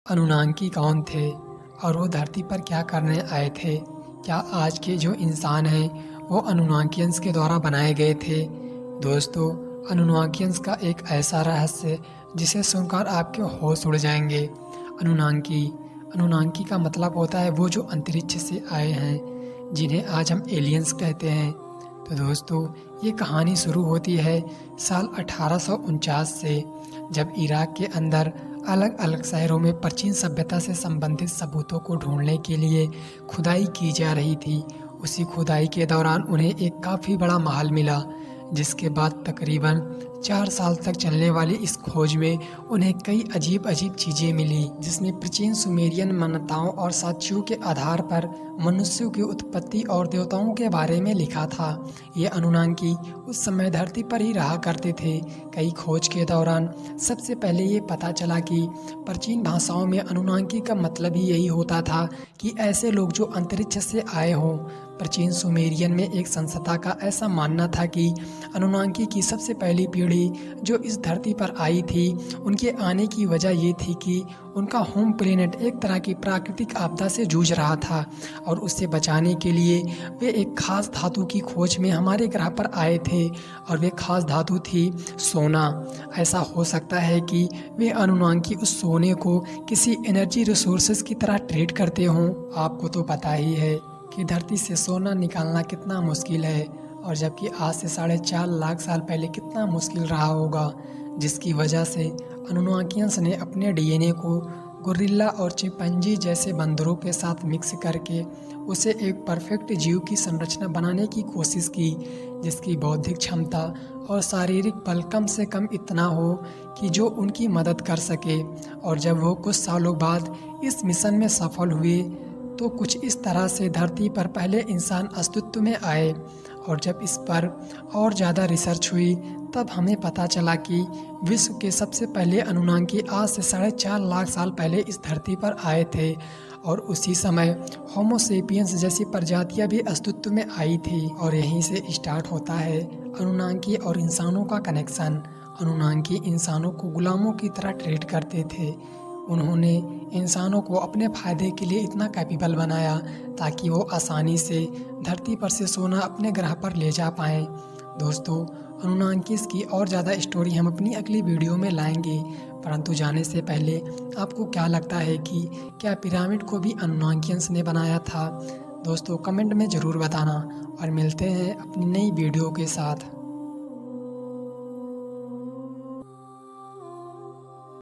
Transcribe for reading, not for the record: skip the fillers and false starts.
अनुनांकी कौन थे और वो धरती पर क्या करने आए थे? क्या आज के जो इंसान हैं वो अनुनाकियंस के द्वारा बनाए गए थे? दोस्तों, अनुनाकियंस का एक ऐसा रहस्य जिसे सुनकर आपके होश उड़ जाएंगे। अनुनांकी अनुनांकी का मतलब होता है वो जो अंतरिक्ष से आए हैं, जिन्हें आज हम एलियंस कहते हैं। तो दोस्तों, ये कहानी शुरू होती है साल 1849 से, जब इराक के अंदर अलग अलग शहरों में प्राचीन सभ्यता से संबंधित सबूतों को ढूंढने के लिए खुदाई की जा रही थी। उसी खुदाई के दौरान उन्हें एक काफ़ी बड़ा महल मिला, जिसके बाद तकरीबन 4 साल तक चलने वाली इस खोज में उन्हें कई अजीब अजीब चीज़ें मिली, जिसमें प्राचीन सुमेरियन मान्यताओं और साक्ष्यों के आधार पर मनुष्यों की उत्पत्ति और देवताओं के बारे में लिखा था। ये अनुनांकी उस समय धरती पर ही रहा करते थे। कई खोज के दौरान सबसे पहले ये पता चला कि प्राचीन भाषाओं में अनुनांकी का मतलब ही यही होता था कि ऐसे लोग जो अंतरिक्ष से आए हों। प्राचीन सुमेरियन में एक संस्था का ऐसा मानना था कि अनुनांकी की सबसे पहली पीढ़ी जो इस धरती पर आई थी, उनके आने की वजह ये थी कि उनका होम प्लेनेट एक तरह की प्राकृतिक आपदा से जूझ रहा था और उससे बचाने के लिए वे एक खास धातु की खोज में हमारे ग्रह पर आए थे, और वे खास धातु थी सोना। ऐसा हो सकता है कि वे अनुनांकी उस सोने को किसी एनर्जी रिसोर्सेज की तरह ट्रीट करते हों। आपको तो पता ही है कि धरती से सोना निकालना कितना मुश्किल है, और जबकि आज से 4.5 लाख साल पहले कितना मुश्किल रहा होगा, जिसकी वजह से अनुनाकियंस ने अपने डीएनए को गोरिल्ला और चिंपैंजी जैसे बंदरों के साथ मिक्स करके उसे एक परफेक्ट जीव की संरचना बनाने की कोशिश की, जिसकी बौद्धिक क्षमता और शारीरिक बल कम से कम इतना हो कि जो उनकी मदद कर सके। और जब वो कुछ सालों बाद इस मिशन में सफल हुए तो कुछ इस तरह से धरती पर पहले इंसान अस्तित्व में आए। और जब इस पर और ज़्यादा रिसर्च हुई तब हमें पता चला कि विश्व के सबसे पहले अनुनांकी आज से 4.5 लाख साल पहले इस धरती पर आए थे, और उसी समय होमो सेपियंस जैसी प्रजातियां भी अस्तित्व में आई थी। और यहीं से स्टार्ट होता है अनुनांकी और इंसानों का कनेक्शन। अनुनांकी इंसानों को गुलामों की तरह ट्रीट करते थे। उन्होंने इंसानों को अपने फ़ायदे के लिए इतना कैपेबल बनाया ताकि वो आसानी से धरती पर से सोना अपने ग्रह पर ले जा पाएँ। दोस्तों, अनुनांकीस की और ज़्यादा स्टोरी हम अपनी अगली वीडियो में लाएंगे, परंतु जाने से पहले आपको क्या लगता है कि क्या पिरामिड को भी अनुनांकियंस ने बनाया था? दोस्तों, कमेंट में ज़रूर बताना, और मिलते हैं अपनी नई वीडियो के साथ।